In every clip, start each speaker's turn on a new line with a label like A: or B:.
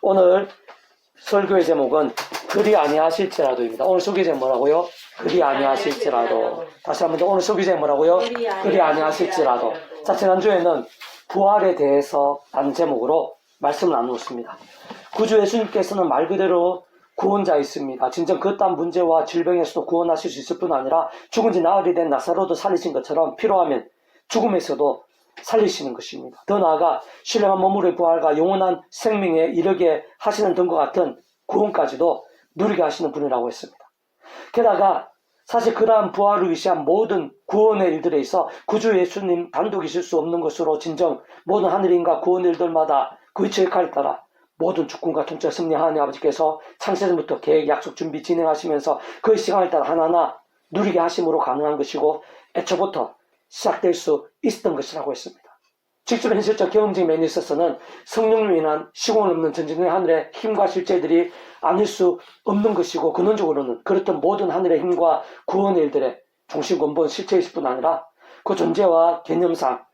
A: 오늘 설교의 제목은 그리 아니하실지라도입니다. 오늘 설교 제목 뭐라고요? 그리 아니하실지라도. 다시 한번 더 오늘 설교 제목 뭐라고요? 그리 아니하실지라도. 자, 지난주에는 부활에 대해서 다른 제목으로 말씀을 나누었습니다. 구주 예수님께서는 말 그대로 구원자이십니다. 진정 그딴 문제와 질병에서도 구원하실 수 있을 뿐 아니라 죽은 지 나흘이 된 나사로도 살리신 것처럼 필요하면 죽음에서도 살리시는 것입니다. 더 나아가 신령한 몸으로의 부활과 영원한 생명에 이르게 하시는 등과 같은 구원까지도 누리게 하시는 분이라고 했습니다. 게다가 사실 그러한 부활을 위시한 모든 구원의 일들에 있어 구주 예수님 단독이실 수 없는 것으로 진정 모든 하늘인과 구원 일들마다 그 위치의 칼에 따라 모든 주권과 통치를 승리하는 아버지께서 창세전부터 계획, 약속, 준비, 진행하시면서 그 시간에 따라 하나하나 누리게 하심으로 가능한 것이고 애초부터 시작될 수 있었던 것이라고 했습니다. 직접 현실적 경험적인 면에 있어서는 성령으로 인한 시공 없는 전진의 하늘의 힘과 실제들이 아닐 수 없는 것이고 근원적으로는 그렇던 모든 하늘의 힘과 구원의 일들의 중심 근본 실체이실 뿐 아니라 그 존재와 개념상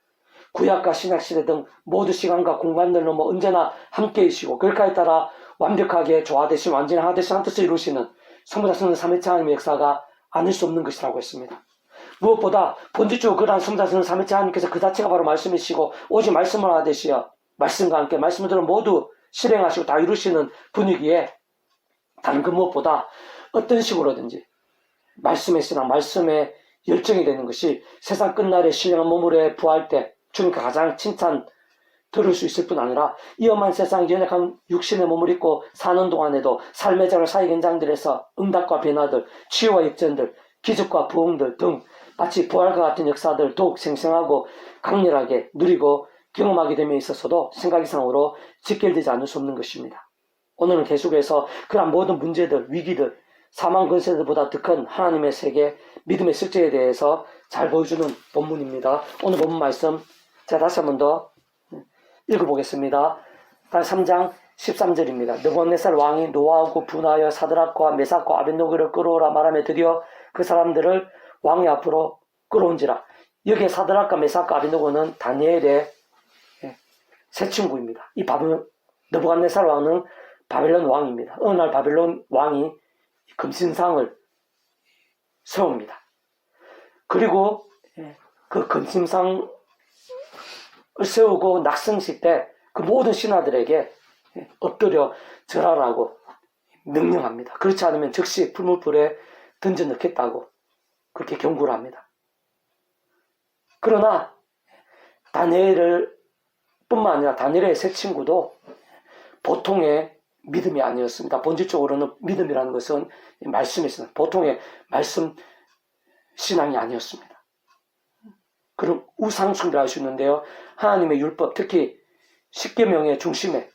A: 구약과 신약시대 등 모든 시간과 공간들 넘어 언제나 함께이시고 그럴까에 따라 완벽하게 조화되신 완전하되신 한 뜻을 이루시는 성부자 성령 삼위체 하나님의 역사가 아닐 수 없는 것이라고 했습니다. 무엇보다 본질적으로 그러한 성부자 성령 삼위체 하나님께서 그 자체가 바로 말씀이시고 오직 말씀을 하되시어 말씀과 함께 말씀을 들어 모두 실행하시고 다 이루시는 분위기에 다른 그 무엇보다 어떤 식으로든지 말씀의 신앙, 말씀의 열정이 되는 것이 세상 끝날에 신령한 몸으로 부활 때 주님께 가장 칭찬 들을 수 있을 뿐 아니라 이 험한 세상 연약한 육신의 몸을 입고 사는 동안에도 삶의 장을 사회 현장들에서 응답과 변화들, 치유와 역전들, 기적과 부흥들 등 마치 부활과 같은 역사들 더욱 생생하고 강렬하게 누리고 경험하게 됨에 있어서도 생각 이상으로 직결되지 않을 수 없는 것입니다. 오늘은 계속해서 그런 모든 문제들, 위기들, 사망 권세들보다 더 큰 하나님의 세계, 믿음의 실제에 대해서 잘 보여주는 본문입니다. 오늘 본문 말씀 제가 다시 한 번 더 읽어보겠습니다. 3장 13절입니다. 느부갓네살 왕이 노하고 분하여 사드락과 메삭과 아벳노고를 끌어오라 말하며 드디어 그 사람들을 왕의 앞으로 끌어온지라. 여기에 사드락과 메삭과 아벳노고는 다니엘의 세 친구입니다. 이 느부갓네살 왕은 바벨론 왕입니다. 어느 날 바벨론 왕이 금신상을 세웁니다. 그리고 그 금신상을 세우고 낙성식 때 그 모든 신하들에게 엎드려 절하라고 명령합니다. 그렇지 않으면 즉시 불물불에 던져 넣겠다고 그렇게 경고를 합니다. 그러나 다니엘을 뿐만 아니라 다니엘의 세 친구도 보통의 믿음이 아니었습니다. 본질적으로는 믿음이라는 것은 말씀이었습니다. 보통의 말씀 신앙이 아니었습니다. 그럼 우상 숭배할 수 있는데요. 하나님의 율법, 특히 십계명의 중심에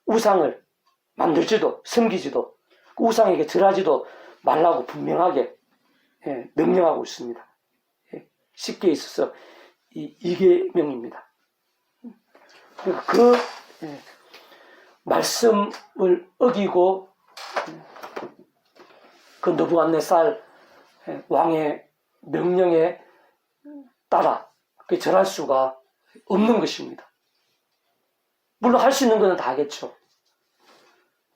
A: 우상을 만들지도 섬기지도 우상에게 절하지도 말라고 분명하게 명령하고 있습니다. 쉽게 있어서 이계명입니다. 그 말씀을 어기고 그 느부갓네살 왕의 명령에 따라 절할 수가 없는 것입니다. 물론 할 수 있는 것은 다 하겠죠.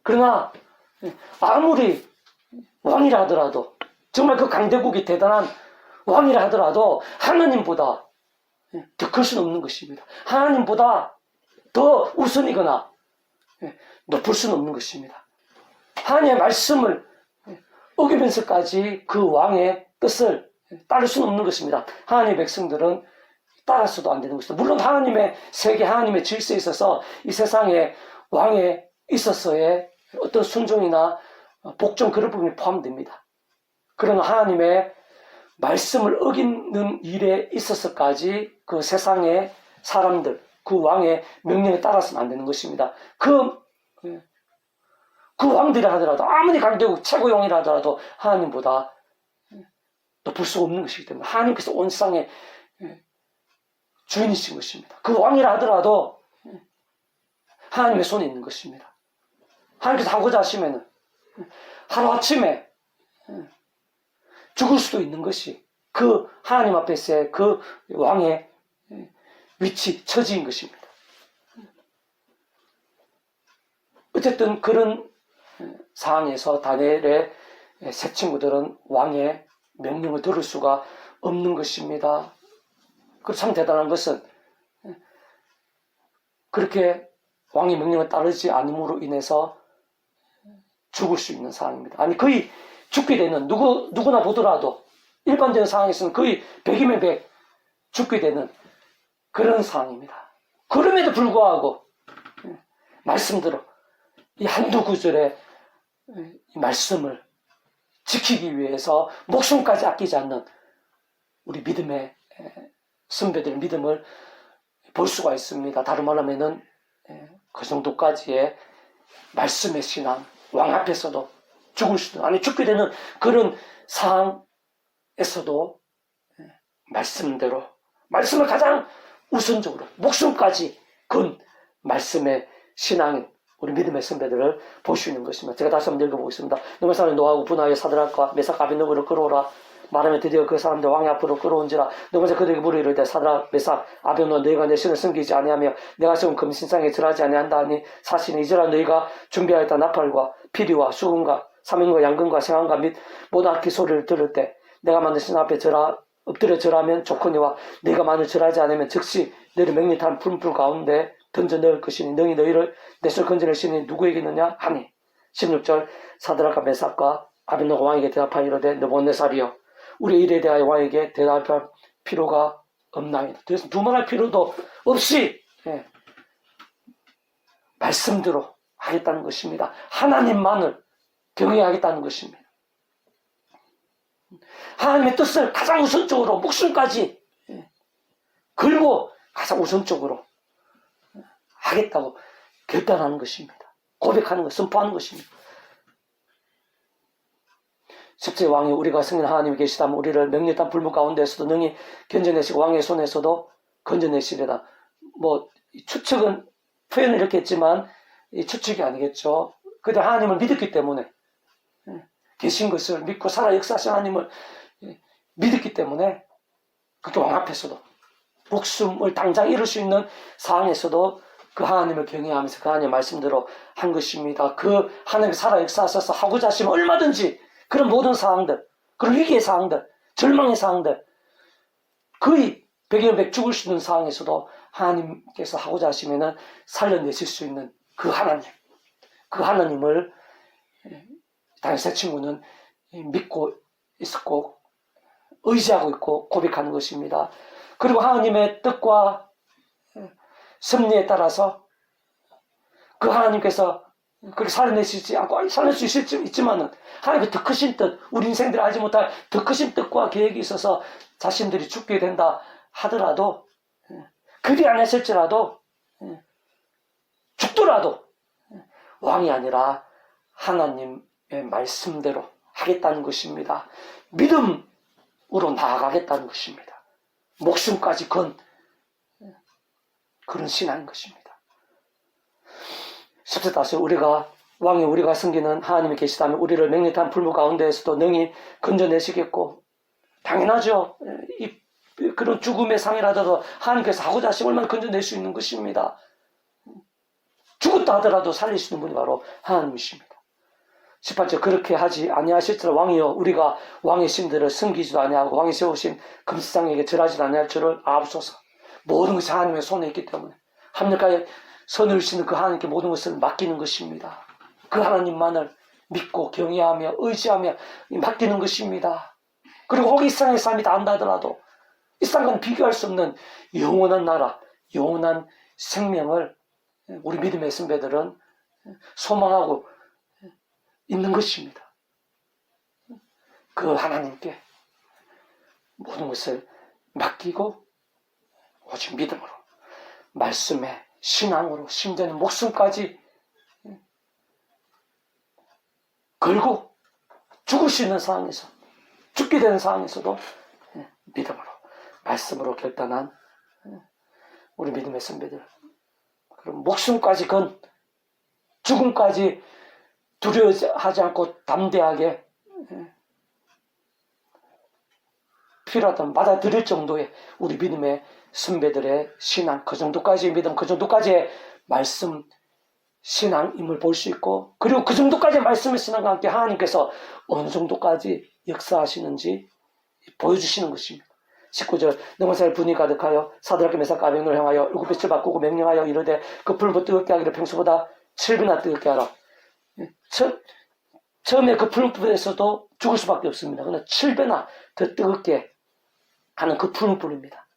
A: 그러나 아무리 왕이라 하더라도 정말 그 강대국이 대단한 왕이라 하더라도 하나님보다 더 클 수는 없는 것입니다. 하나님보다 더 우선이거나 높을 수는 없는 것입니다. 하나님의 말씀을 어기면서까지 그 왕의 뜻을 따를 수는 없는 것입니다. 하나님의 백성들은 따라서도 안 되는 것입니다. 물론 하나님의 세계, 하나님의 질서에 있어서 이 세상에 왕에 있어서의 어떤 순종이나 복종 그런 부분이 포함됩니다. 그러나 하나님의 말씀을 어기는 일에 있어서까지 그 세상의 사람들, 그 왕의 명령에 따라서는 안 되는 것입니다. 그 왕들이라 하더라도 아무리 강대국 최고용이라 하더라도 하나님보다 높을 수 없는 것이기 때문에 하나님께서 온 세상의 주인이신 것입니다. 그 왕이라 하더라도 하나님의 손에 있는 것입니다. 하나님께서 하고자 하시면 하루아침에 죽을 수도 있는 것이 그 하나님 앞에서의 그 왕의 위치, 처지인 것입니다. 어쨌든 그런 상황에서 다니엘의 세 친구들은 왕의 명령을 들을 수가 없는 것입니다. 그 참 대단한 것은 그렇게 왕의 명령을 따르지 않음으로 인해서 죽을 수 있는 상황입니다. 아니 거의 죽게 되는 누구나 보더라도 일반적인 상황에서는 거의 100이면 100 죽게 되는 그런 상황입니다. 그럼에도 불구하고 말씀대로 이 한두 구절의 말씀을 지키기 위해서 목숨까지 아끼지 않는 우리 믿음의 선배들의 믿음을 볼 수가 있습니다. 다른 말하면은 그 정도까지의 말씀의 신앙, 왕 앞에서도 죽을 수도 아니 죽게 되는 그런 상황에서도 말씀대로 말씀을 가장 우선적으로 목숨까지 건 말씀의 신앙인 우리 믿음의 선배들을 볼 수 있는 것입니다. 제가 다시 한번 읽어보겠습니다. 너무사는 노하고 분하여 사드락과 메삭 아벤노고를 끌어오라. 말하면 드디어 그 사람들 왕의 앞으로 끌어온지라. 너무사 그들에게 물어 이르되 사드락 메삭 아벤노 너희가 내 신을 섬기지 아니하며 내가 세운 금신상에 절하지 아니한다 하니 사실은 이제라 너희가 준비하였다 나팔과 피리와 수금과 사명과 양금과 생황과 및 모든 악기 소리를 들을 때 내가 만든 신 앞에 엎드려 절하면 좋거니와 너희가 만일 절하지 않으면 즉시 너희를 맹렬한 풀풀 가운데 던져 넣을 것이니 능히 너희를 내 손을 건져낼 신이 누구에게느냐 하니 16절 사드락과 메삭과 아벤노가 왕에게 대답하여 이르되 느부갓네살이여 우리의 일에 대하여 왕에게 대답할 필요가 없나이다. 그래서 두말할 필요도 없이 말씀대로 하겠다는 것입니다. 하나님만을 경외하겠다는 것입니다. 하나님의 뜻을 가장 우선적으로 목숨까지 걸고 가장 우선적으로 하겠다고 결단하는 것입니다. 고백하는 것, 선포하는 것입니다. 10세 왕이 우리가 승인 하나님이 계시다면 우리를 맹렬한 불문 가운데서도 능히 견뎌내시고 왕의 손에서도 건져내시리라. 추측은 표현을 이렇게 했지만 이 추측이 아니겠죠. 그들 하나님을 믿었기 때문에 계신 것을 믿고 살아 역사하신 하나님을 믿었기 때문에 그렇게 왕 앞에서도 목숨을 당장 잃을 수 있는 상황에서도 그 하나님을 경외하면서 그 하나님의 말씀대로 한 것입니다. 그 하나님이 살아 역사하셔서 하고자 하시면 얼마든지 그런 모든 상황들, 그런 위기의 상황들, 절망의 상황들, 거의 100이면 100 죽을 수 있는 상황에서도 하나님께서 하고자 하시면 살려내실 수 있는 그 하나님을 다른 세 친구는 믿고 있었고 의지하고 있고 고백하는 것입니다. 그리고 하나님의 뜻과 섭리에 따라서 그 하나님께서 그렇게 살려내시지 않고 살릴 수 있지만은 하나님의 더 크신 뜻, 우리 인생들이 알지 못할 더 크신 뜻과 계획이 있어서 자신들이 죽게 된다 하더라도 그리 안 했을지라도 죽더라도 왕이 아니라 하나님의 말씀대로 하겠다는 것입니다. 믿음으로 나아가겠다는 것입니다. 목숨까지 건 그런 신앙인 것입니다. 10절 다시 우리가 섬기는 하나님이 계시다면 우리를 맹렬한 불문 가운데에서도 능히 건져내시겠고 당연하죠. 그런 죽음의 상이라도 하나님께서 하고자 하시면 얼마나 건져낼 수 있는 것입니다. 죽었다 하더라도 살리시는 분이 바로 하나님이십니다. 18절 그렇게 하지 아니하실지라 왕이여 우리가 왕의 신들을 섬기지도 아니하고 왕이 세우신 금시상에게 절하지도 아니할 줄을 아옵소서. 모든 것이 하나님의 손에 있기 때문에 합력하여 선을 주시는 그 하나님께 모든 것을 맡기는 것입니다. 그 하나님만을 믿고 경외하며 의지하며 맡기는 것입니다. 그리고 혹 이 세상의 삶이 다 안다 하더라도 이 세상과는 비교할 수 없는 영원한 나라, 영원한 생명을 우리 믿음의 선배들은 소망하고 있는 것입니다. 그 하나님께 모든 것을 맡기고 오직 믿음으로 말씀에 신앙으로 심지어는 목숨까지 걸고 죽을 수 있는 상황에서 죽게 되는 상황에서도 믿음으로 말씀으로 결단한 우리 믿음의 선배들 그럼 목숨까지 건 죽음까지 두려워하지 않고 담대하게 필요하다면 받아들일 정도의 우리 믿음의 선배들의 신앙, 그 정도까지의 믿음, 그 정도까지의 말씀 신앙임을 볼 수 있고, 그리고 그 정도까지 말씀의 신앙과 함께 하나님께서 어느 정도까지 역사하시는지 보여주시는 것입니다. 19절 너무살 분이 가득하여 사드락과 메삭과 아벤노를 향하여 일곱 빛을 바꾸고 명령하여 이르되 그 불을 뜨겁게 하기를 평소보다 7배나 뜨겁게 하라. 처음에 그 불불에서도 죽을 수밖에 없습니다. 그러나 7배나 더 뜨겁게 하는 그 불불입니다.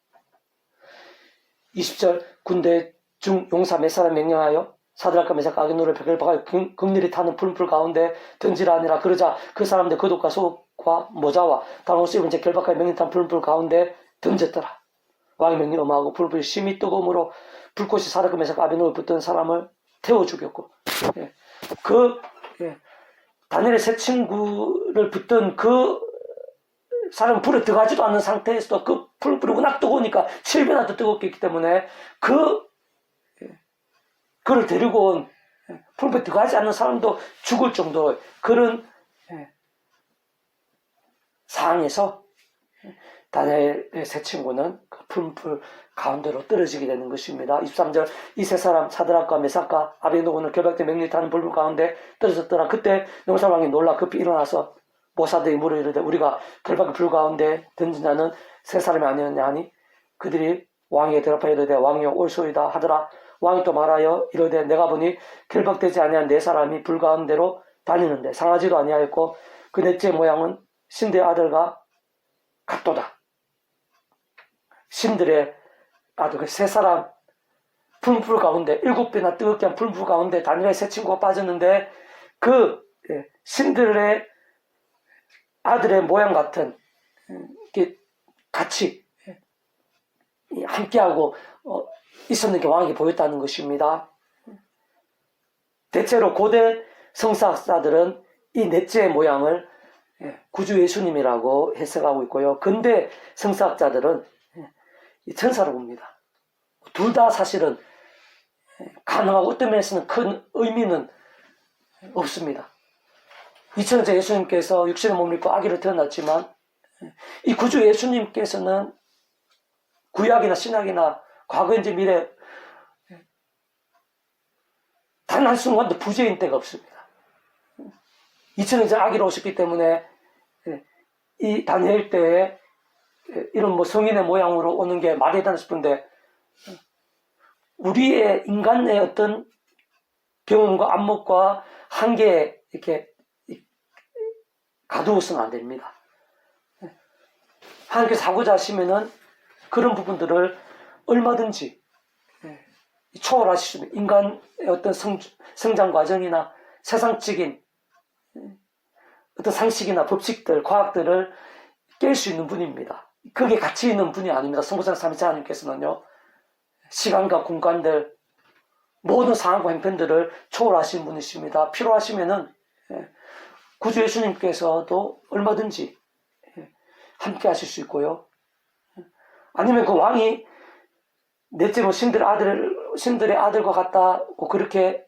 A: 20절 군대 중 용사 몇 사람 명령하여 사드락과 메삭과 아벤노를 벽을 박아 극렬히 타는 풀불 가운데 던지라 하니라. 그러자 그 사람들 겉옷과 속과 모자와 다른 옷을 입은 채 결박하여 명령 탄 풀불 가운데 던졌더라. 왕의 명령이 어마하고 풀불이 심히 뜨거움으로 불꽃이 사드락과 메삭과 아벤노를 붙던 사람을 태워 죽였고, 다니엘의 세 친구를 붙던 그 사람 불에 들어가지도 않는 상태에서도 그 풀불이 워낙 뜨거우니까 7배나 더 뜨겁게 했기 때문에 그를 데리고 온 풀불에 들어가지 않는 사람도 죽을 정도의 그런 상황에서 다니엘의 세 친구는 그 풀불 가운데로 떨어지게 되는 것입니다. 23절 이 세 사람 사드락과 메삭과 아벤노고는 결박된 명령이 타는 불불 가운데 떨어졌더라. 그때 느부갓네살 왕이 놀라 급히 일어나서 모사들이 물어 이르되 우리가 결박의 불 가운데 던진 자는 세 사람이 아니었냐 하니 그들이 왕에게 대답하여 이르되 왕이여 옳소이다 하더라. 왕이 또 말하여 이르되 내가 보니 결박되지 아니한 네 사람이 불 가운데로 다니는데 상하지도 아니하였고 그 넷째 모양은 신들의 아들과 같도다. 신들의 아들 그 세 사람 풀불 가운데 7배나 뜨겁게 한 풀불 가운데 다니엘의 세 친구가 빠졌는데 그 신들의 아들의 모양 같은 같이 함께하고 있었는 게 왕에게 보였다는 것입니다. 대체로 고대 성사학자들은 이 넷째 모양을 구주 예수님이라고 해석하고 있고요. 근대 성사학자들은 천사로 봅니다. 둘 다 사실은 가능하고 어떤 면에서는 큰 의미는 없습니다. 2000년 전 예수님께서 육신의 몸을 입고 아기를 태어났지만 이 구주 예수님께서는 구약이나 신약이나 과거 현재 미래 단 한순간도 부재인 때가 없습니다. 2000년 전 아기로 오셨기 때문에 이 다니엘 때에 이런 성인의 모양으로 오는 게 말이 되나 싶은데 우리의 인간의 어떤 경험과 안목과 한계에 이렇게 가두어서는 안 됩니다. 하나님께서 하고자 하시면은 그런 부분들을 얼마든지 초월하실 수 있는 인간의 어떤 성장 과정이나 세상적인 어떤 상식이나 법칙들, 과학들을 깰 수 있는 분입니다. 그게 가치 있는 분이 아닙니다. 성부상 삼위일체 하나님께서는요, 시간과 공간들, 모든 상황과 형편들을 초월하시는 분이십니다. 필요하시면은 구주 예수님께서도 얼마든지 함께 하실 수 있고요. 아니면 그 왕이 넷째 신들의 아들과 같다고 그렇게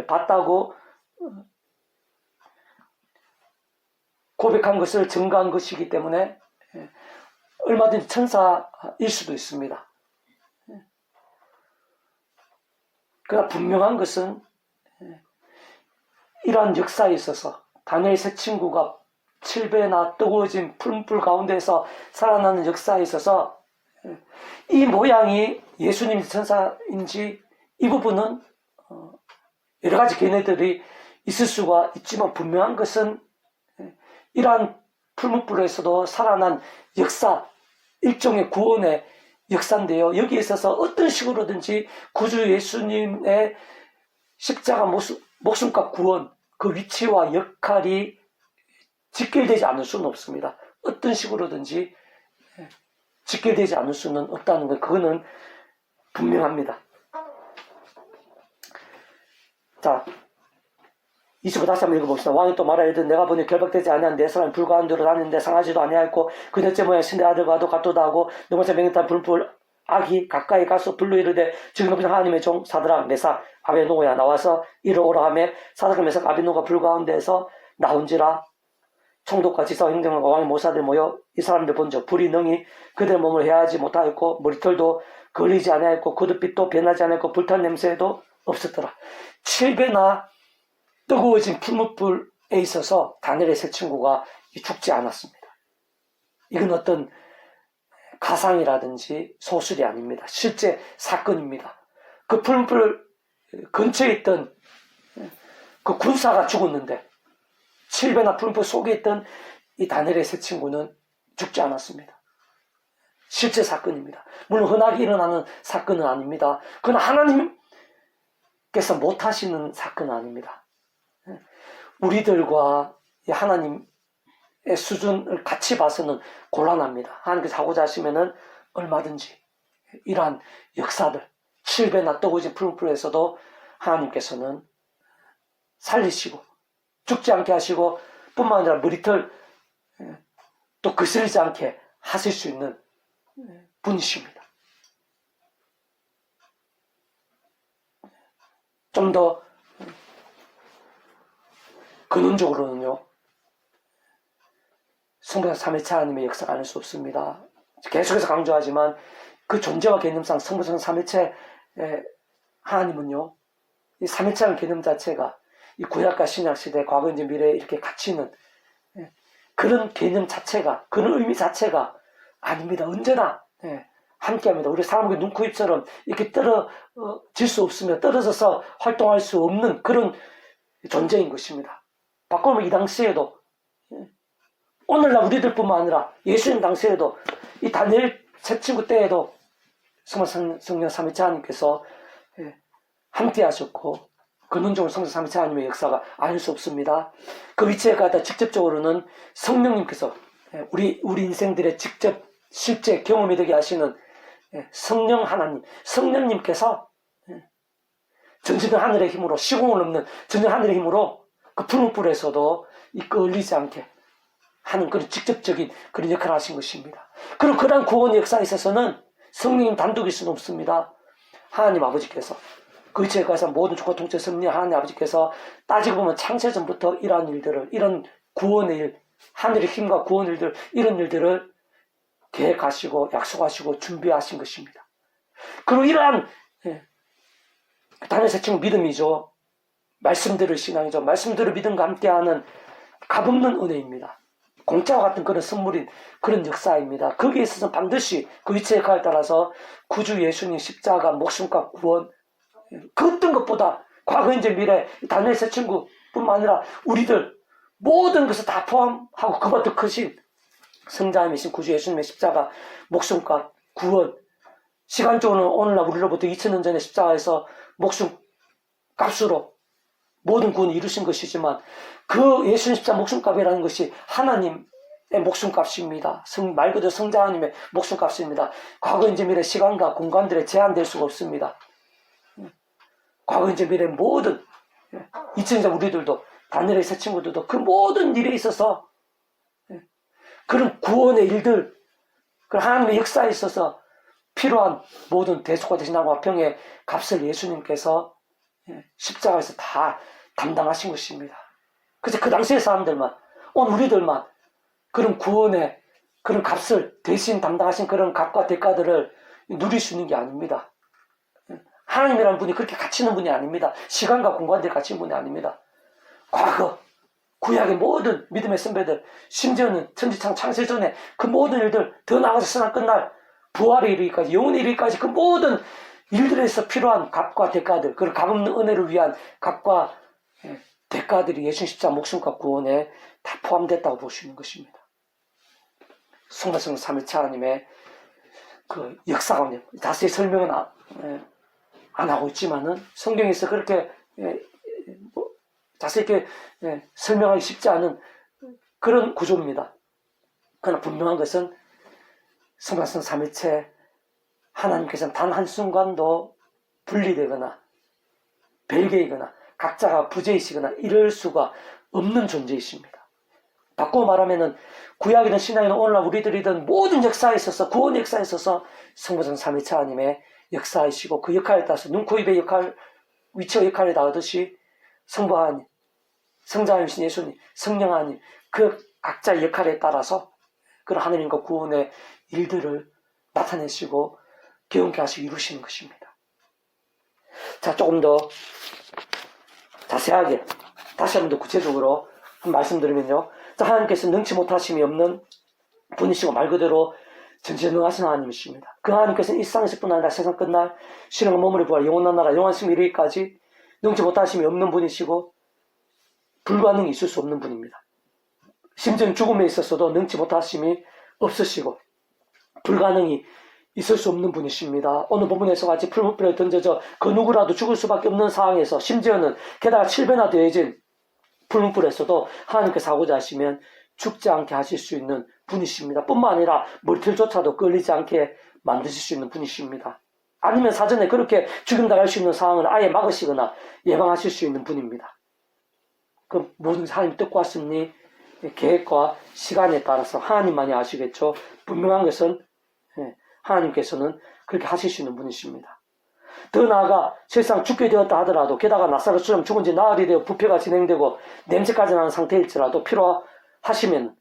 A: 봤다고 고백한 것을 증거한 것이기 때문에 얼마든지 천사일 수도 있습니다. 그러나 분명한 것은 이러한 역사에 있어서 다니엘 세 친구가 7배나 뜨거워진 풀불 가운데서 살아나는 역사에 있어서 이 모양이 예수님이 천사인지 이 부분은 여러 가지 견해들이 있을 수가 있지만 분명한 것은 이러한 풀무불에서도 살아난 역사, 일종의 구원의 역사인데요. 여기에 있어서 어떤 식으로든지 구주 예수님의 십자가 목숨값 구원, 그 위치와 역할이 직결되지 않을 수는 없습니다. 어떤 식으로든지 직결되지 않을 수는 없다는 것, 그거는 분명합니다. 자, 25 다시 한번 읽어봅시다. 왕이 또 말하여든 내가 보니 결박되지 아니한 네 사람이 불 가운데로 다니는데 상하지도 아니하였고 그 넷째 모양 신의 아들과도 같도다 하고 너무서 명령탄 불불 악이 가까이 가서 불로 이르되 지금 높은 하나님의 종 사드락 메삭 아벤노고야 나와서 이를 오라 하며 사드락 메삭 아벤노가 불 가운데에서 나온지라. 총독과 지사와 행정관과 왕의 모사들 모여 이 사람들 본즉 불이 능히 그들의 몸을 해하지 못하였고 머리털도 걸리지 아니하였고 겉옷빛도 변하지 아니하였고 불탄 냄새도 없었더라. 7배나 뜨거워진 풀무불에 있어서 다니엘의 세 친구가 죽지 않았습니다. 이건 어떤 가상이라든지 소설이 아닙니다. 실제 사건입니다. 그 풀무불 근처에 있던 그 군사가 죽었는데 7배나 풀무불 속에 있던 이 다니엘의 세 친구는 죽지 않았습니다. 실제 사건입니다. 물론 흔하게 일어나는 사건은 아닙니다. 그건 하나님께서 못하시는 사건은 아닙니다. 우리들과 하나님의 수준을 같이 봐서는 곤란합니다. 하나님께서 하고자 하시면은 얼마든지 이러한 역사들 7배나 뜨거워진 풀무불에서도 하나님께서는 살리시고 죽지 않게 하시고 뿐만 아니라 머리털 또 거슬리지 않게 하실 수 있는 분이십니다. 좀 더 근원적으로는요, 성부상 삼위체 하나님의 역사가 아닐 수 없습니다. 계속해서 강조하지만 그 존재와 개념상 성부상 삼위체 하나님은요, 이 삼위체라는 개념 자체가 이 구약과 신약 시대, 과거, 현재, 미래에 이렇게 갇히는 그런 개념 자체가, 그런 의미 자체가 아닙니다. 언제나 함께합니다. 우리 사람의 눈, 코, 입처럼 이렇게 떨어질 수 없으며 떨어져서 활동할 수 없는 그런 존재인 것입니다. 바꾸면 이 당시에도 오늘날 우리들뿐만 아니라 예수님 당시에도 이 다니엘 세 친구 때에도 성령 삼위체 하나님께서 함께 하셨고 근원적으로 성령 삼위체 하나님의 역사가 아닐 수 없습니다. 그 위치에 가다 직접적으로는 성령님께서 우리 인생들의 직접 실제 경험이 되게 하시는 성령 하나님, 성령님께서 전지는 하늘의 힘으로, 시공을 넘는 전지는 하늘의 힘으로 그 푸른 불에서도 끌리지 않게 하는 그런 직접적인 그런 역할을 하신 것입니다. 그리고 그러한 구원의 역사에 있어서는 성령님 단독일 수는 없습니다. 하나님 아버지께서 그 위치에 가서 모든 주권 통치 섭리 하나님 아버지께서 따지고 보면 창세전부터 이러한 일들을, 이런 구원의 일, 하늘의 힘과 구원의 일들, 이런 일들을 계획하시고 약속하시고 준비하신 것입니다. 그리고 이러한 다니엘 세 친구 믿음이죠. 말씀대로 신앙이죠. 말씀대로 믿음과 함께하는 값없는 은혜입니다. 공짜와 같은 그런 선물인 그런 역사입니다. 거기에 있어서 반드시 그 위치의 역할에 따라서 구주 예수님 십자가 목숨과 구원, 그 어떤 것보다 과거 현재 미래 다니엘 세 친구뿐만 아니라 우리들 모든 것을 다 포함하고 그보다 더 크신 성자이신 구주 예수님의 십자가 목숨과 구원, 시간적으로는 오늘날 우리로부터 2000년 전에 십자가에서 목숨값으로 모든 구원을 이루신 것이지만 그 예수님 십자가 목숨값이라는 것이 하나님의 목숨값입니다. 말 그대로 성자 하나님의 목숨값입니다. 과거 현재 미래 시간과 공간들에 제한될 수가 없습니다. 과거 현재 미래 모든 2000년 전 우리들도 다니엘의 세 친구들도 그 모든 일에 있어서 그런 구원의 일들, 그런 하나님의 역사에 있어서 필요한 모든 대속과 대신하고 화평의 값을 예수님께서 십자가에서 다 담당하신 것입니다. 그래서 그 당시의 사람들만, 오늘 우리들만 그런 구원의 그런 값을 대신 담당하신 그런 값과 대가들을 누릴 수 있는 게 아닙니다. 하나님이라는 분이 그렇게 갇히는 분이 아닙니다. 시간과 공간들에 갇힌 분이 아닙니다. 과거, 구약의 모든 믿음의 선배들, 심지어는 천지창 창세 전에 그 모든 일들, 더 나아가서 선한 끝날 부활에 이르기까지, 영혼에 이르기까지 그 모든 일들에서 필요한 값과 대가들, 그런 값없는 은혜를 위한 값과 대가들이 예수 십자가 목숨과 구원에 다 포함됐다고 볼 수 있는 것입니다. 성령 삼위체 하나님의 그 역사 가운데 자세히 설명은 안 하고 있지만은 성경에서 그렇게 자세히 이렇게 설명하기 쉽지 않은 그런 구조입니다. 그러나 분명한 것은 성령 삼위체 하나님께서는 단 한순간도 분리되거나 별개이거나 각자가 부재이시거나 이럴 수가 없는 존재이십니다. 바꿔 말하면은 구약이든 신약이든 오늘날 우리들이든 모든 역사에 있어서 구원의 역사에 있어서 성령 삼위체 하나님의 역사이시고 그 역할에 따라서 눈, 코, 입의 역할, 위치와 역할에 다르듯이 성부 하나님, 성자 하나님, 예수님, 성령 하나님 그 각자의 역할에 따라서 그런 하나님과 구원의 일들을 나타내시고 경험케 하시고 이루시는 것입니다. 자, 조금 더 자세하게 다시 한 번 더 구체적으로 말씀드리면요. 자, 하나님께서 능치 못하심이 없는 분이시고 말 그대로 전지전능하신 하나님이십니다. 그 하나님께서는 일상에서뿐 아니라 세상 끝날 신령한 몸으로 부활 영원한 나라 영원한 승리 이르기까지 능치 못하심이 없는 분이시고 불가능이 있을 수 없는 분입니다. 심지어 죽음에 있어서도 능치 못하심이 없으시고 불가능이 있을 수 없는 분이십니다. 오늘 본문에서 같이 풀무불에 던져져 그 누구라도 죽을 수밖에 없는 상황에서 심지어는 게다가 7배나 더해진 풀무불에서도 하나님께서 하고자 하시면 죽지 않게 하실 수 있는 분이십니다. 뿐만 아니라 물틀조차도 끌리지 않게 만드실 수 있는 분이십니다. 아니면 사전에 그렇게 죽임 당할 수 있는 상황을 아예 막으시거나 예방하실 수 있는 분입니다. 그 모든 하나님 뜻과 왔으니 계획과 시간에 따라서 하나님만이 아시겠죠. 분명한 것은 하나님께서는 그렇게 하실 수 있는 분이십니다. 더 나아가 세상 죽게 되었다 하더라도 게다가 나사로처럼 죽은 지 나흘이 되어 부패가 진행되고 냄새까지 나는 상태일지라도 필요하시면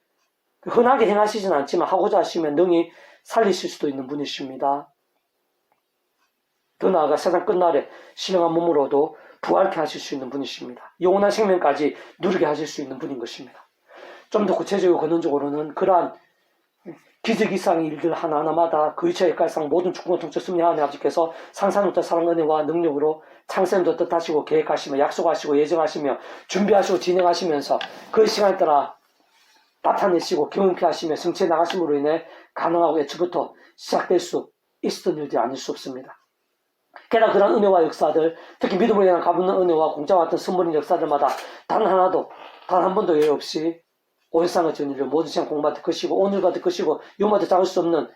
A: 흔하게 행하시진 않지만 하고자 하시면 능히 살리실 수도 있는 분이십니다. 더 나아가 세상 끝날에 신령한 몸으로도 부활케 하실 수 있는 분이십니다. 영원한 생명까지 누리게 하실 수 있는 분인 것입니다. 좀 더 구체적이고 근원적으로는 그러한 기적 이상의 일들 하나하나마다 그 위치의 역할상 모든 축복과 통치 승리하는 아버지께서 상상부터 사랑 은혜와 능력으로 창세부터 뜻하시고 계획하시며 약속하시고 예정하시며 준비하시고 진행하시면서 그 시간에 따라 나타내시고 경험케 하시며 성취해 나가심으로 인해 가능하고 애초부터 시작될 수 있었던 일들이 아닐 수 없습니다. 게다가 그런 은혜와 역사들, 특히 믿음으로 인한 값없는 은혜와 공짜와 같은 선물인 역사들마다 단 한 번도 예외 없이 온 세상의 전일을 모든 시간 공부받을 것이고 오늘과 들 것이고 영마다 잡을 수 없는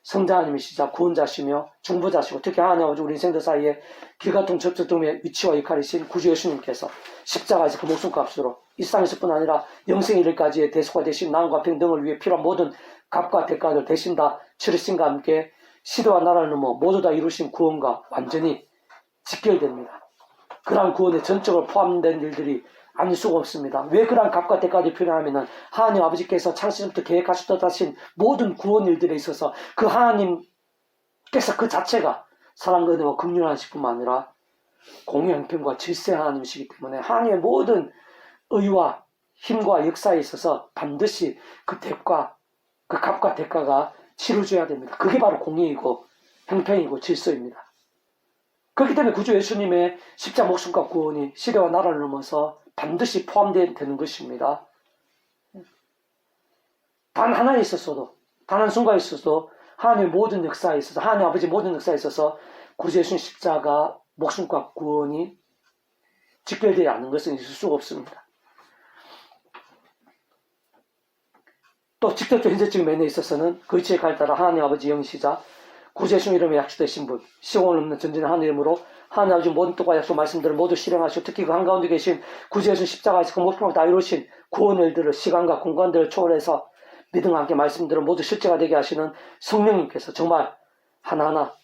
A: 성자 하나님이시자 구원자시며 중보자시고 특히 하나님 아버지 우리 인생들 사이에 길같은 접촉점의 위치와 역할이신 구주 예수님께서 십자가에서 그 목숨값으로 일상에서뿐 아니라 영생 이르기까지의 대속화 되신 나음과 평등을 위해 필요한 모든 값과 대가를 대신 다 치르신과 함께 시대와 나라를 넘어 모두 다 이루신 구원과 완전히 직결됩니다. 그러한 구원에 전적으로 포함된 일들이 아닐 수가 없습니다. 왜 그러한 값과 대가를 필요하면은 하나님 아버지께서 창세전부터 계획하셨던 하신 모든 구원 일들에 있어서 그 하나님께서 그 자체가 사랑과 은혜와 긍휼하실 뿐만 아니라 공의 형편과 질서의 하나님이시기 때문에 하나님의 모든 의와 힘과 역사에 있어서 반드시 그 값과 대가가 치러져야 됩니다. 그게 바로 공의이고 형편이고 질서입니다. 그렇기 때문에 구주 예수님의 십자가 목숨과 구원이 시대와 나라를 넘어서 반드시 포함되는 것입니다. 단 하나에 있어서도, 단 한 순간에 있어서도 하나님의 모든 역사에 있어서, 하나님 아버지 모든 역사에 있어서 구주 예수님 십자가 목숨과 구원이 직결되지 않는 것은 있을 수가 없습니다. 또 직접적 현재적인 면에 있어서는 그 위치에 갈 따라 하나님 아버지 영시자 구주 예수님 이름에 약속되신 분, 시공을 넘는 전진한 하나님 이름으로 하나님 아버지 모든 뜻과 약속 말씀들을 모두 실행하시고 특히 그 한가운데 계신 구주 예수 십자가에서 그 목표를 다 이루신 구원 일들을 시간과 공간들을 초월해서 믿음과 함께 말씀들을 모두 실제가 되게 하시는 성령님께서 정말 하나하나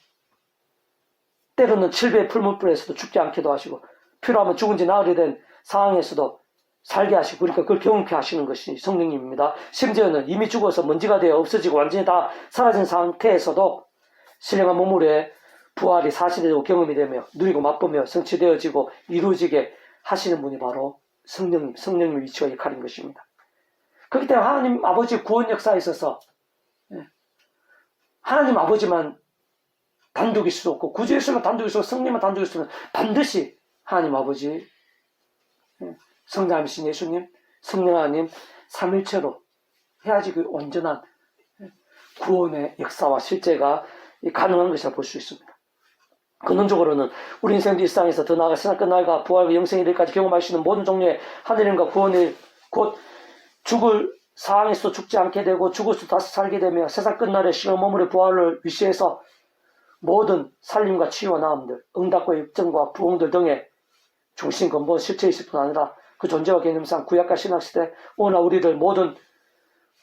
A: 때로는 7배의 풀무불에서도 죽지 않게도 하시고 필요하면 죽은 지 나흘이 된 상황에서도 살게 하시고 그러니까 그걸 경험케 하시는 것이 성령님입니다. 심지어는 이미 죽어서 먼지가 되어 없어지고 완전히 다 사라진 상태에서도 신령한 몸으로의 부활이 사실되고 경험이 되며 누리고 맛보며 성취되어지고 이루어지게 하시는 분이 바로 성령님의 위치와 역할인 것입니다. 그렇기 때문에 하나님 아버지 구원 역사에 있어서 하나님 아버지만 단독일 수 없고 구주 예수만 단독일 수 없고 성령만 단독일 수 없는 반드시 하나님 아버지 성자이신 예수님 성령 하나님 삼일체로 해야지 그 온전한 구원의 역사와 실제가 가능한 것이라 볼 수 있습니다. 근원적으로는 우리 인생 일상에서 더 나아가 세상 끝날과 부활과 영생 이르기까지 경험할 수 있는 모든 종류의 하늘임과 구원을 곧 죽을 상황에서 죽지 않게 되고 죽을 수 다시 살게 되며 세상 끝날에 신령 몸으로의 부활을 위시해서 모든 살림과 치유와 나음들, 응답과 역정과 부흥들 등의 중심 근본 실체이실 뿐 아니라 그 존재와 개념상 구약과 신학시대 오늘날 우리들 모든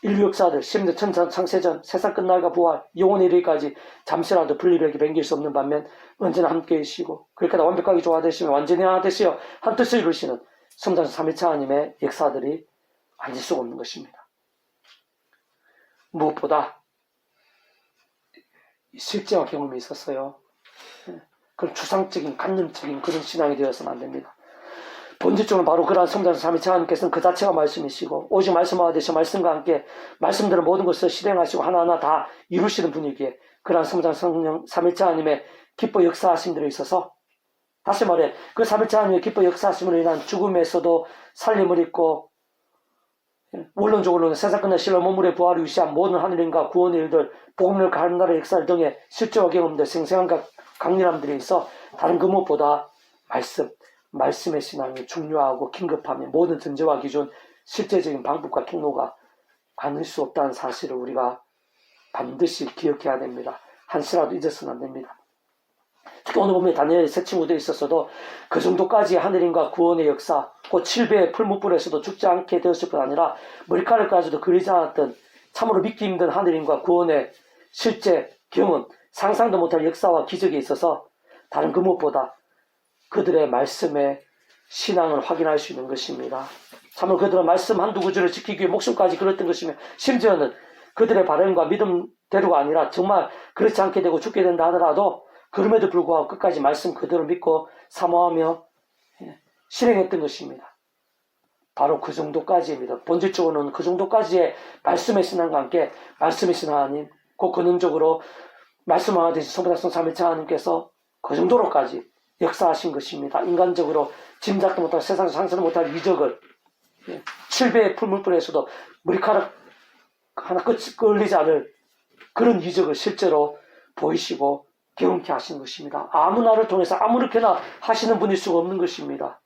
A: 인류 역사들, 심지어 천상 창세전, 세상 끝날과 부활, 영원히 이르기까지 잠시라도 분리되게 변길 수 없는 반면 언제나 함께 계시고 그렇게 다 완벽하게 조화되시며 완전히 하나 되시어 한 뜻을 이루시는 성자신 삼위일체 하나님의 역사들이 아닐 수가 없는 것입니다. 무엇보다 실제와 경험이 있었어요. 그런 추상적인, 관념적인 그런 신앙이 되어서는 안 됩니다. 본질적으로 바로 그러한 성장성 삼위일체 하나님께서는 그 자체가 말씀이시고 오직 말씀하와 되셔 말씀과 함께 말씀대로 모든 것을 실행하시고 하나하나 다 이루시는 분이기에 그러한 성장성 성령 삼위일체 하나님의 기뻐 역사하심들에 있어서 다시 말해 그 삼위일체 하나님의 기뻐 역사하심으로 인한 죽음에서도 살림을 입고 원론적으로는 세상 끝날 신로 몸물의 부활을 위시한 모든 하늘인과 구원의 일들 복음을 가는 나라의 역사를 등의 실제와 경험들 생생한 강렬함들에 있어 다른 그 무엇보다 말씀의 신앙이 중요하고 긴급하며 모든 전제와 기준 실제적인 방법과 통로가 아닐 수 없다는 사실을 우리가 반드시 기억해야 됩니다. 한시라도 잊어서는 안 됩니다. 특히 오늘 보면 다니엘의 세 친구들이 있었어도 그 정도까지 하늘인과 구원의 역사 곧 7배의 풀무불에서도 죽지 않게 되었을 뿐 아니라 머리카락까지도 그리지 않았던 참으로 믿기 힘든 하늘인과 구원의 실제 경험 상상도 못할 역사와 기적에 있어서 다른 그 무엇보다 그들의 말씀의 신앙을 확인할 수 있는 것입니다. 참으로 그들은 말씀 한두 구절을 지키기 위해 목숨까지 걸었던 것이며 심지어는 그들의 바람과 믿음대로가 아니라 정말 그렇지 않게 되고 죽게 된다 하더라도 그럼에도 불구하고 끝까지 말씀 그대로 믿고 사모하며 실행했던 것입니다. 바로 그 정도까지입니다. 본질적으로는 그 정도까지의 말씀의 신앙과 함께 말씀의 신앙 하나님 곧 근원적으로 말씀하듯이 성부작성 삼위일체 하나님께서 그 정도로까지 역사하신 것입니다. 인간적으로 짐작도 못할 세상에서 상상도 못할 이적을 7배의 풀물불에서도 머리카락 하나 끌리지 않을 그런 이적을 실제로 보이시고 경험케 하시는 것입니다. 아무나를 통해서 아무렇게나 하시는 분일 수가 없는 것입니다.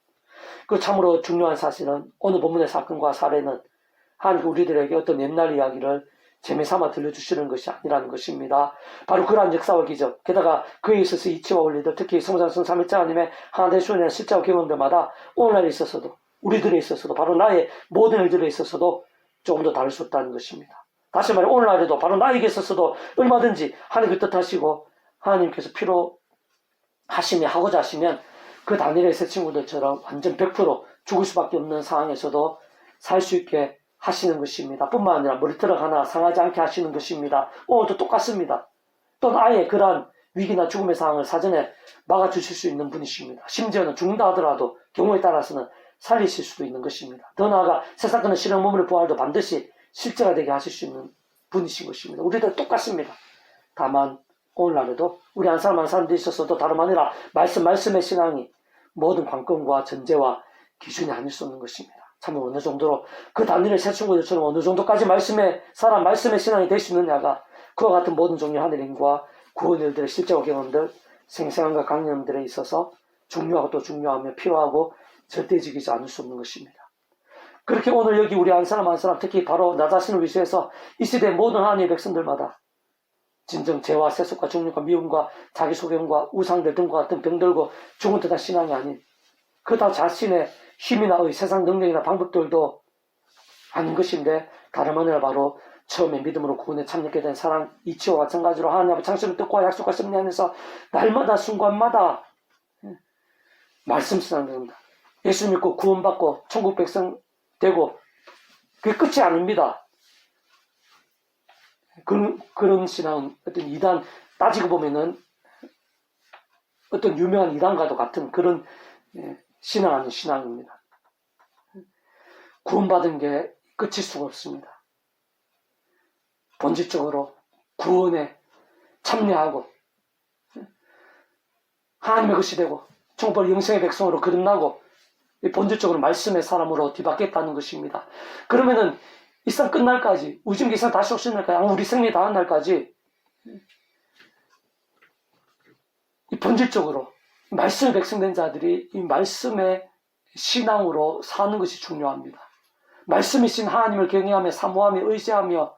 A: 그 참으로 중요한 사실은 오늘 본문의 사건과 사례는 하나님 우리들에게 어떤 옛날 이야기를 재미삼아 들려주시는 것이 아니라는 것입니다. 바로 그러한 역사와 기적, 게다가 그에 있어서 이치와 원리들, 특히 성장성 삼위일체 하나님의 하나 되시는 실제와 경험들마다 오늘날에 있어서도 우리들에 있어서도 바로 나의 모든 일들에 있어서도 조금 더 다를 수 없다는 것입니다. 다시 말해 오늘날에도 바로 나에게 있어서도 얼마든지 하나님의 뜻하시고 하나님께서 필요하시며 하고자 하시면 그 다니엘의 세 친구들처럼 완전 100% 죽을 수밖에 없는 상황에서도 살 수 있게 하시는 것입니다. 뿐만 아니라 머리털 하나 상하지 않게 하시는 것입니다. 오늘도 똑같습니다. 또는 아예 그러한 위기나 죽음의 상황을 사전에 막아주실 수 있는 분이십니다. 심지어는 죽는다 하더라도 경우에 따라서는 살리실 수도 있는 것입니다. 더 나아가 세상 끝난 실형 몸의 부활도 반드시 실제가 되게 하실 수 있는 분이신 것입니다. 우리들 똑같습니다. 다만 오늘날에도 우리 한 사람 한 사람들이 있어서도 다름 아니라 말씀의 신앙이 모든 관건과 전제와 기준이 아닐 수 없는 것입니다. 참 어느 정도로 그 다니엘의 세 친구들처럼 어느 정도까지 말씀의 신앙이 될 수 있느냐가 그와 같은 모든 종류 하늘인과 구원 일들의 실제와 경험들 생생함과 강념들에 있어서 중요하고 또 중요하며 필요하고 절대적이지 않을 수 없는 것입니다. 그렇게 오늘 여기 우리 한 사람 한 사람 특히 바로 나 자신을 위시해서 이 시대의 모든 하나님의 백성들마다 진정 죄와 세속과 중력과 미움과 자기소경과 우상들 등과 같은 병들고 죽은 듯한 신앙이 아닌 그 다 자신의 힘이나 세상 능력이나 방법들도 아닌 것인데 다름 아니라 바로 처음에 믿음으로 구원에 참여하게 된 사랑 이치와 마찬가지로 하나님의 창조를 뜻과 약속과 승리하면서 날마다 순간마다 말씀 신앙입니다. 예수 믿고 구원받고 천국 백성 되고 그게 끝이 아닙니다. 그런 신앙은 어떤 이단 따지고 보면은 어떤 유명한 이단과도 같은 그런 신앙 아닌 신앙입니다. 구원받은 게 끝일 수가 없습니다. 본질적으로 구원에 참여하고 하나님의 것이 되고 정말 영생의 백성으로 거듭나고 본질적으로 말씀의 사람으로 뒤바뀌었다는 것입니다. 그러면은 이 세상 끝날까지 우주의 세상 다시 오시는 날까지 우리 생명이 다한 날까지 이 본질적으로 말씀의 백성된 자들이 이 말씀의 신앙으로 사는 것이 중요합니다. 말씀이신 하나님을 경외하며 사모하며 의지하며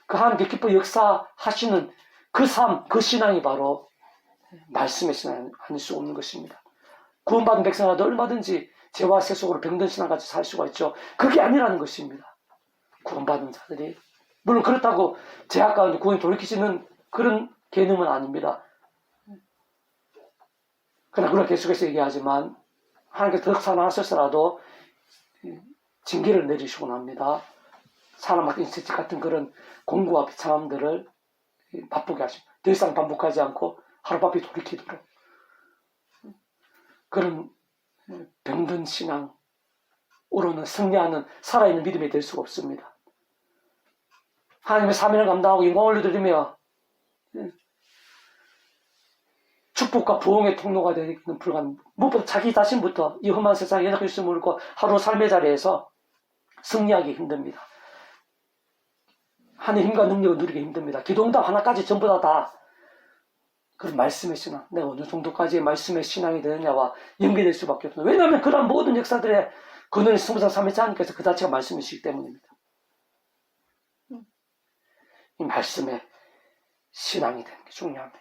A: 그 하나님께 기뻐 역사하시는 그 삶, 그 신앙이 바로 말씀의 신앙이 아닐 수 없는 것입니다. 구원받은 백성이라도 얼마든지 죄와 세속으로 병든 신앙같이 살 수가 있죠. 그게 아니라는 것입니다. 구원받은 자들이 물론 그렇다고 죄악 가운데 구원이 돌이키시는 그런 개념은 아닙니다. 그러나 그걸 계속해서 얘기하지만 하나님께서 더 사랑하셨더라도 징계를 내리시곤 합니다. 사람한테 인체치 같은 그런 공고와 비참함들을 바쁘게 하십니다. 더 이상 반복하지 않고 하루바삐 돌이키도록 그런 병든 신앙으로는 승리하는 살아있는 믿음이 될 수가 없습니다. 하나님의 사명을 감당하고 영광을 올려드리며 축복과 부흥의 통로가 되기는 불가능. 무엇보다 자기 자신부터 이 험한 세상에 연약할 수 모르고 하루 삶의 자리에서 승리하기 힘듭니다. 하나님의 힘과 능력을 누리기 힘듭니다. 기도응답 하나까지 전부 다 그런 말씀의 신앙, 내가 어느 정도까지의 말씀의 신앙이 되느냐와 연계될 수밖에 없습니다. 왜냐하면 그런 모든 역사들의 근원이 성부상 삼위일체 하나님께서 그 자체가 말씀이시기 때문입니다. 이 말씀의 신앙이 되는 게 중요합니다.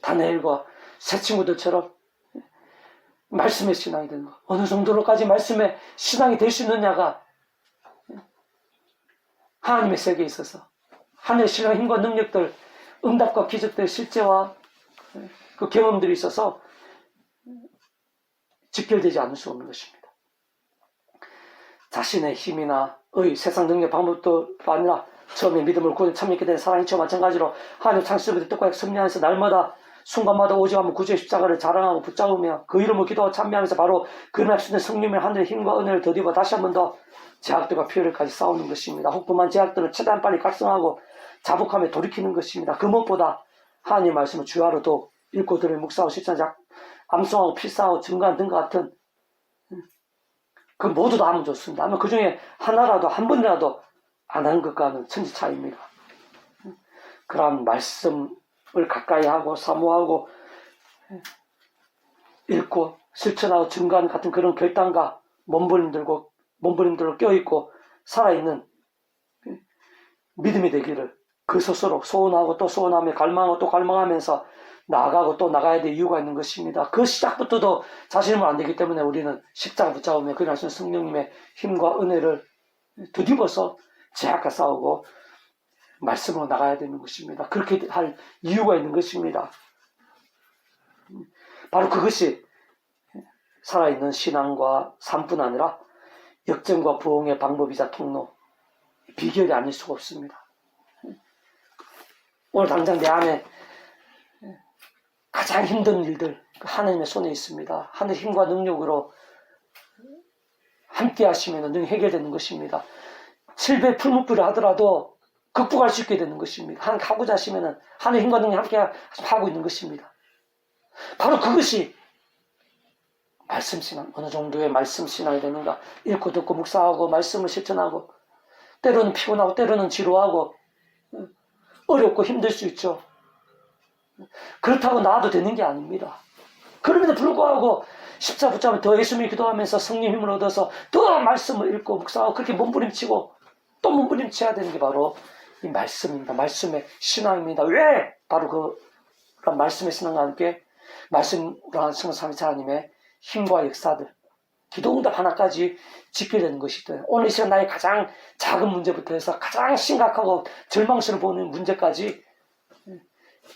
A: 다니엘과 새 친구들처럼 말씀의 신앙이 되는 것, 어느 정도로까지 말씀의 신앙이 될 수 있느냐가 하나님의 세계에 있어서 하나님의 신앙의 힘과 능력들, 응답과 기적들, 실제와 그 경험들이 있어서 직결되지 않을 수 없는 것입니다. 자신의 힘이나 세상 능력, 방법도 아니라 처음에 믿음을 구원에 참여하게 된 사랑이 저 마찬가지로 하나님 창세부터 뜻과 섭리하면서 날마다 순간마다 오직하면 구주의 십자가를 자랑하고 붙잡으며 그 이름을 기도하고 찬미하면서 바로 그날 수 있는 성령의 하늘의 힘과 은혜를 더디고 다시 한 번 더 제약들과 피해를까지 싸우는 것입니다. 혹부만 제약들은 최대한 빨리 각성하고 자복하며 돌이키는 것입니다. 그 무엇보다 하나님의 말씀을 주야로 도 읽고 들으며 묵상하고 실천하고 암송하고 필사하고 증거하는 등과 같은 그 모두 다 하면 좋습니다. 아마 그 중에 하나라도 한 번이라도 안 하는 것과는 천지 차이입니다. 그러한 말씀을 가까이 하고 사모하고 읽고 실천하고 증거하는 같은 그런 결단과 몸부림들로 껴있고 살아있는 믿음이 되기를 그 스스로 소원하고 또 소원하며 갈망하고 또 갈망하면서 나아가고 또 나가야 될 이유가 있는 것입니다. 그 시작부터도 자신은 안 되기 때문에 우리는 십자가 붙잡으며 그 날씨는 성령님의 힘과 은혜를 뒤집어서 제약과 싸우고 말씀으로 나가야 되는 것입니다. 그렇게 할 이유가 있는 것입니다. 바로 그것이 살아있는 신앙과 삶뿐 아니라 역전과 부흥의 방법이자 통로, 비결이 아닐 수가 없습니다. 오늘 당장 내 안에 가장 힘든 일들 하나님의 손에 있습니다. 하늘 힘과 능력으로 함께 하시면 능 해결되는 것입니다. 7배 풀무불을 하더라도 극복할 수 있게 되는 것입니다. 하나님 하고자 하시면 하늘 힘과 능력이 함께 하고 있는 것입니다. 바로 그것이 말씀신앙, 어느 정도의 말씀신앙이 되는가. 읽고 듣고 묵상하고 말씀을 실천하고 때로는 피곤하고 때로는 지루하고 어렵고 힘들 수 있죠. 그렇다고 나아도 되는 게 아닙니다. 그럼에도 불구하고 십자가 붙잡으면 더 예수님이 기도하면서 성령 힘을 얻어서 더 말씀을 읽고 묵상하고 그렇게 몸부림치고 또 몸부림쳐야 되는 게 바로 이 말씀입니다. 말씀의 신앙입니다. 왜? 바로 그런 말씀의 신앙과 함께 말씀으로 하는 성삼위일체 하나님의 힘과 역사들, 기도응답 하나까지 지켜내는 것이든 오늘 이 시간 나의 가장 작은 문제부터 해서 가장 심각하고 절망스러워 보는 문제까지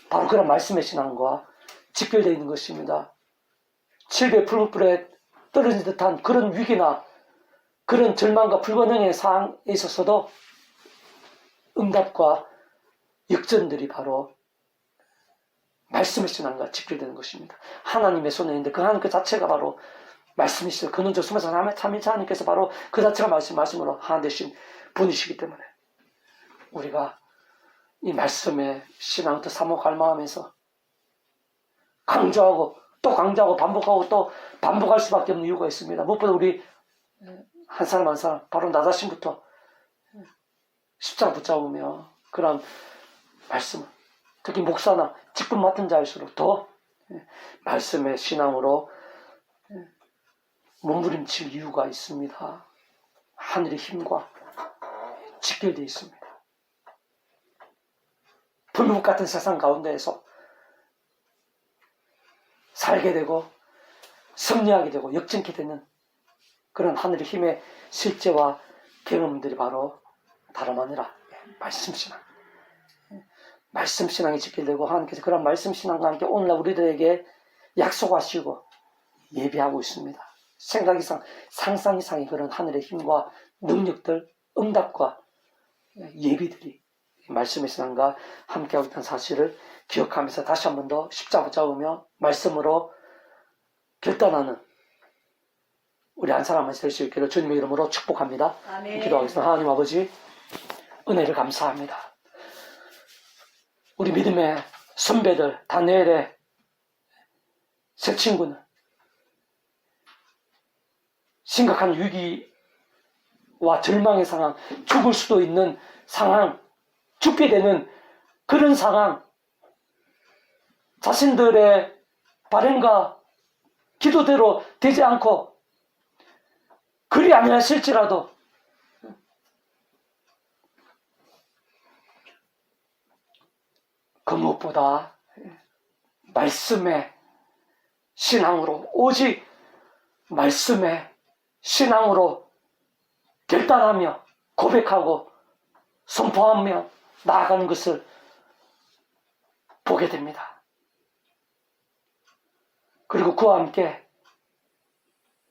A: 바로 그런 말씀의 신앙과 직결되어 있는 것입니다. 7배 풀무불에 떨어진 듯한 그런 위기나 그런 절망과 불가능의 상황에 있어서도 응답과 역전들이 바로 말씀의 신앙과 직결되는 것입니다. 하나님의 손에 있는데 그 하나님 그 자체가 바로 말씀이시죠. 근원적 숨에서 참일체 하나님께서 바로 그 자체가 말씀으로 하나 되신 분이시기 때문에 우리가 이 말씀의 신앙부터 사모 갈망하면서 강조하고 또 강조하고 반복하고 또 반복할 수밖에 없는 이유가 있습니다. 무엇보다 우리 한 사람 한 사람 바로 나 자신부터 십자가 붙잡으며 그런 말씀을 특히 목사나 직분 맡은 자일수록 더 말씀의 신앙으로 몸부림칠 이유가 있습니다. 하늘의 힘과 직결되어 있습니다. 불목 같은 세상 가운데에서 살게 되고 승리하게 되고 역전케 되는 그런 하늘의 힘의 실제와 경험들이 바로 다름 아니라 말씀신앙. 말씀신앙이 직결되고 하나님께서 그런 말씀신앙과 함께 오늘날 우리들에게 약속하시고 예비하고 있습니다. 생각 이상, 상상 이상의 그런 하늘의 힘과 능력들, 응답과 예비들이 말씀의 신앙과 함께하고 있다는 사실을 기억하면서 다시 한 번 더 십자가 붙잡으며 말씀으로 결단하는 우리 한 사람만 될 수 있기를 주님의 이름으로 축복합니다.
B: 아멘.
A: 기도하겠습니다. 하나님 아버지, 은혜를 감사합니다. 우리 믿음의 선배들, 다니엘의 세 친구는 심각한 위기와 절망의 상황, 죽을 수도 있는 상황, 죽게 되는 그런 상황, 자신들의 바램과 기도대로 되지 않고 그리 아니하실지라도 그 무엇보다 말씀의 신앙으로, 오직 말씀의 신앙으로 결단하며 고백하고 선포하며 나아가는 것을 보게 됩니다. 그리고 그와 함께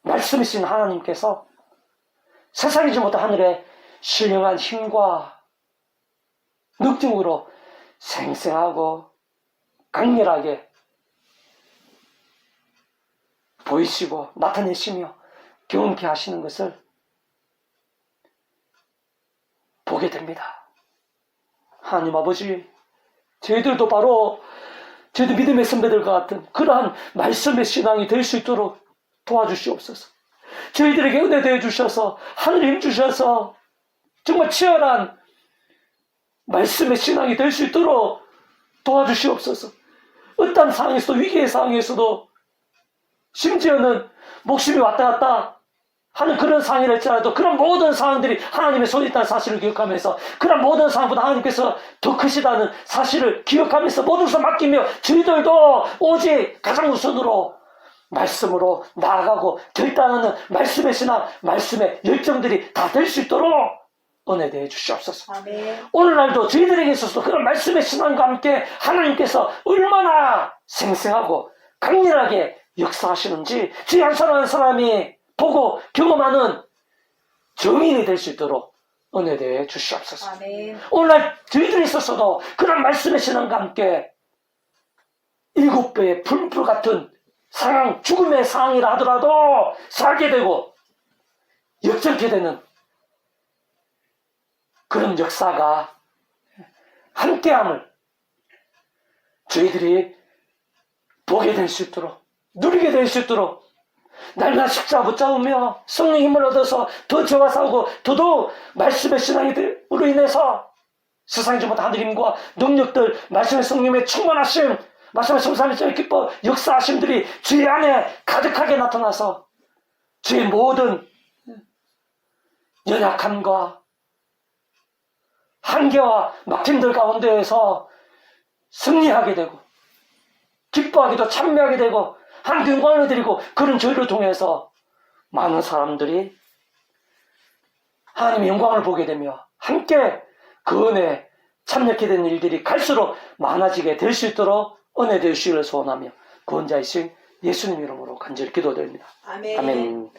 A: 말씀이신 하나님께서 세상이지 못한 하늘의 신령한 힘과 능력으로 생생하고 강렬하게 보이시고 나타내시며 경험케 하시는 것을 보게 됩니다. 하나님 아버지, 저희들도 바로 저희들 믿음의 선배들과 같은 그러한 말씀의 신앙이 될 수 있도록 도와주시옵소서. 저희들에게 은혜 되어 주셔서 하늘 힘 주셔서 정말 치열한 말씀의 신앙이 될 수 있도록 도와주시옵소서. 어떤 상황에서도, 위기의 상황에서도, 심지어는 목숨이 왔다 갔다 하는 그런 상황이라 할지라도 그런 모든 상황들이 하나님의 손이 있다는 사실을 기억하면서, 그런 모든 상황보다 하나님께서 더 크시다는 사실을 기억하면서 모든 것을 맡기며 저희들도 오직 가장 우선으로 말씀으로 나아가고 결단하는 말씀의 신앙, 말씀의 열정들이 다 될 수 있도록 은혜 되어 주시옵소서.
B: 아멘.
A: 오늘날도 저희들에게 있어서 그런 말씀의 신앙과 함께 하나님께서 얼마나 생생하고 강렬하게 역사하시는지 저희 한 사람 한 사람이 보고 경험하는 증인이 될 수 있도록 은혜 되어 주시옵소서.
B: 아멘.
A: 오늘날 저희들이 있어서도 그런 말씀의 신앙과 함께 7배의 불불 같은 상황, 죽음의 상황이라 하더라도 살게 되고 역전케 되는 그런 역사가 함께함을 저희들이 보게 될 수 있도록, 누리게 될 수 있도록 날마다 십자가 붙잡으며 성령 힘을 얻어서 더 저와 싸우고 더더욱 말씀의 신앙으로 인해서 세상이지 못한 하늘 힘과 능력들, 말씀의 성령의 충만하심, 말씀의 성삼위일체 기뻐 역사하심들이 주의 안에 가득하게 나타나서 주의 모든 연약함과 한계와 막힘들 가운데에서 승리하게 되고 기뻐하기도 참여하게 되고 하나님께 영광을 드리고, 그런 저희를 통해서 많은 사람들이 하나님의 영광을 보게 되며 함께 그 은혜에 참여하게 되는 일들이 갈수록 많아지게 될 수 있도록 은혜 되시기를 소원하며 구원자이신 예수님 이름으로 간절히 기도드립니다.
B: 아멘.
A: 아멘.